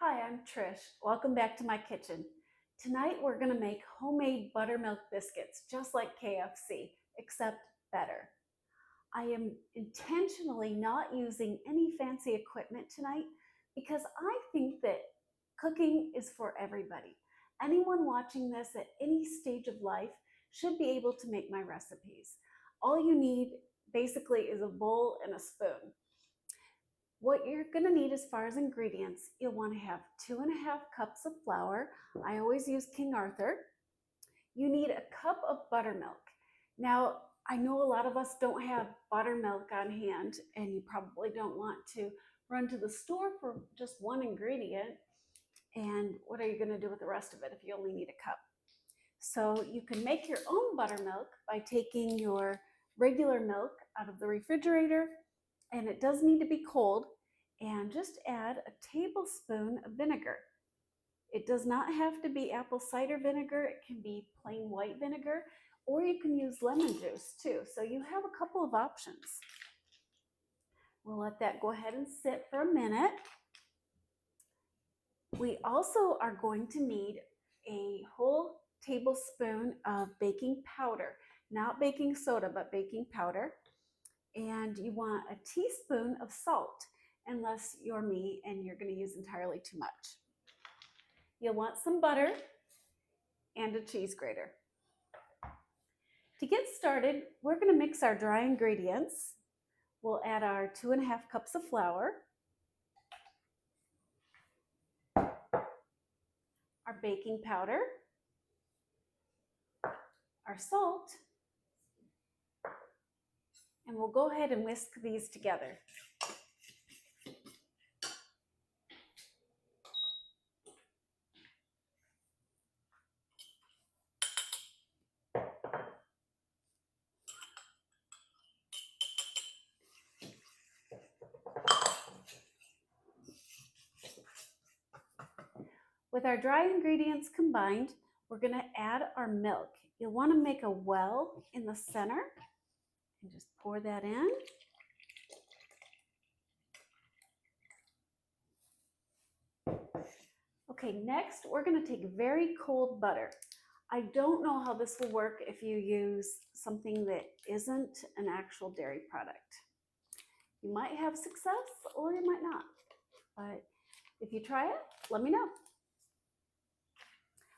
Hi, I'm Trish. Welcome back to my kitchen. Tonight we're going to make homemade buttermilk biscuits, just like KFC, except better. I am intentionally not using any fancy equipment tonight because I think that cooking is for everybody. Anyone watching this at any stage of life should be able to make my recipes. All you need basically is a bowl and a spoon. What you're going to need as far as ingredients, you'll want to have 2.5 cups of flour. I always use King Arthur. You need a cup of buttermilk. Now, I know a lot of us don't have buttermilk on hand, and you probably don't want to run to the store for just one ingredient. And what are you going to do with the rest of it if you only need a cup? So you can make your own buttermilk by taking your regular milk out of the refrigerator, and it does need to be cold, and just add a tablespoon of vinegar. It does not have to be apple cider vinegar. It can be plain white vinegar, or you can use lemon juice too. So you have a couple of options. We'll let that go ahead and sit for a minute. We also are going to need a whole tablespoon of baking powder, not baking soda, but baking powder. And you want a teaspoon of salt, unless you're me and you're going to use entirely too much. You'll want some butter and a cheese grater. To get started, we're going to mix our dry ingredients. We'll add our 2.5 cups of flour, our baking powder, our salt, and we'll go ahead and whisk these together. With our dry ingredients combined, we're going to add our milk. You'll want to make a well in the center and just pour that in. Okay, next we're going to take very cold butter. I don't know how this will work if you use something that isn't an actual dairy product. You might have success or you might not, but if you try it, let me know.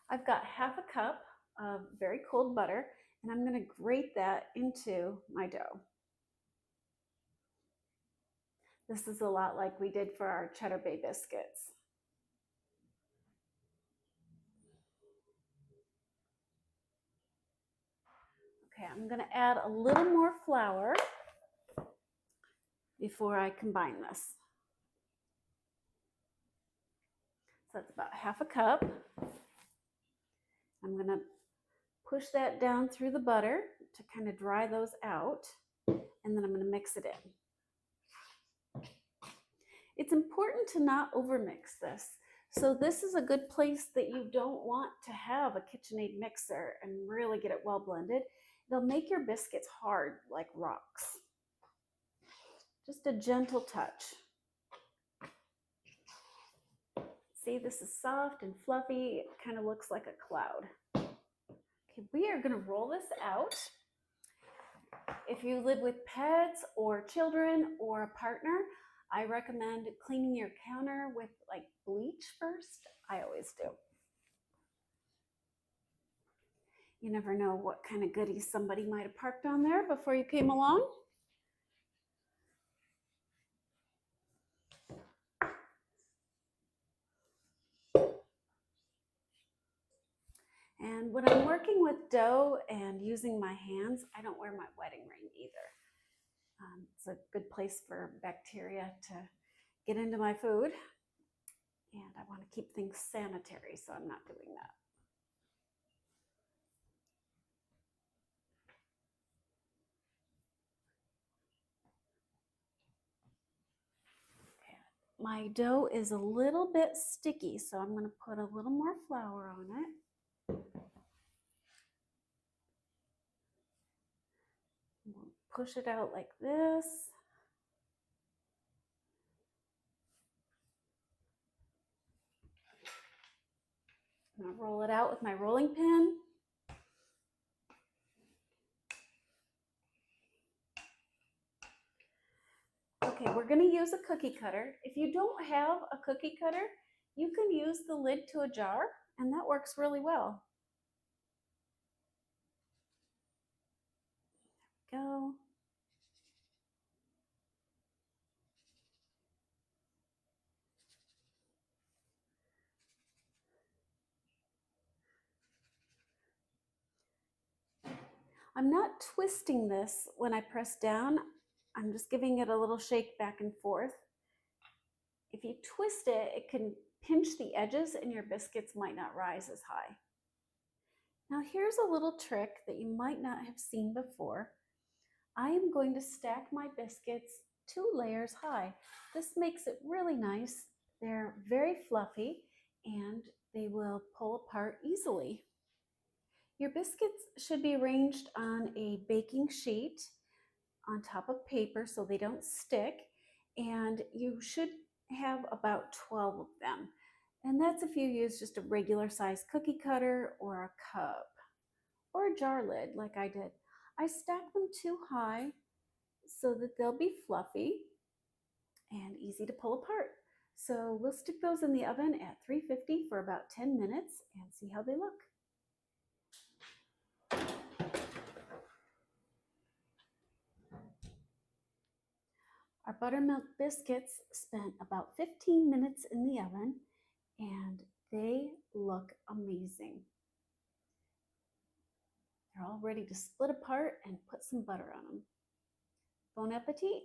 I've got 1/2 cup of very cold butter, and I'm going to grate that into my dough. This is a lot like we did for our Cheddar Bay biscuits. Okay, I'm going to add a little more flour before I combine this. So that's about 1/2 cup. I'm going to push that down through the butter to kind of dry those out, and then I'm going to mix it in. It's important to not overmix this. So this is a good place that you don't want to have a KitchenAid mixer and really get it well blended. They'll make your biscuits hard like rocks. Just a gentle touch. See, this is soft and fluffy. It kind of looks like a cloud. Okay, we are going to roll this out. If you live with pets or children or a partner, I recommend cleaning your counter with like bleach first. I always do. You never know what kind of goodies somebody might have parked on there before you came along. And when I'm working with dough and using my hands, I don't wear my wedding ring either. It's a good place for bacteria to get into my food. And I want to keep things sanitary, so I'm not doing that. My dough is a little bit sticky, so I'm going to put a little more flour on it. We'll push it out like this. I'm gonna roll it out with my rolling pin. Okay, we're gonna use a cookie cutter. If you don't have a cookie cutter, you can use the lid to a jar, and that works really well. There we go. I'm not twisting this when I press down. I'm just giving it a little shake back and forth. If you twist it, it can pinch the edges and your biscuits might not rise as high. Now here's a little trick that you might not have seen before. I am going to stack my biscuits 2 layers high. This makes it really nice. They're very fluffy and they will pull apart easily. Your biscuits should be arranged on a baking sheet on top of paper so they don't stick, and you should have about 12 of them. And that's if you use just a regular size cookie cutter or a cup or a jar lid like I did. I stack them too high so that they'll be fluffy and easy to pull apart. So we'll stick those in the oven at 350 for about 10 minutes and see how they look. Our buttermilk biscuits spent about 15 minutes in the oven and they look amazing. They're all ready to split apart and put some butter on them. Bon appetit!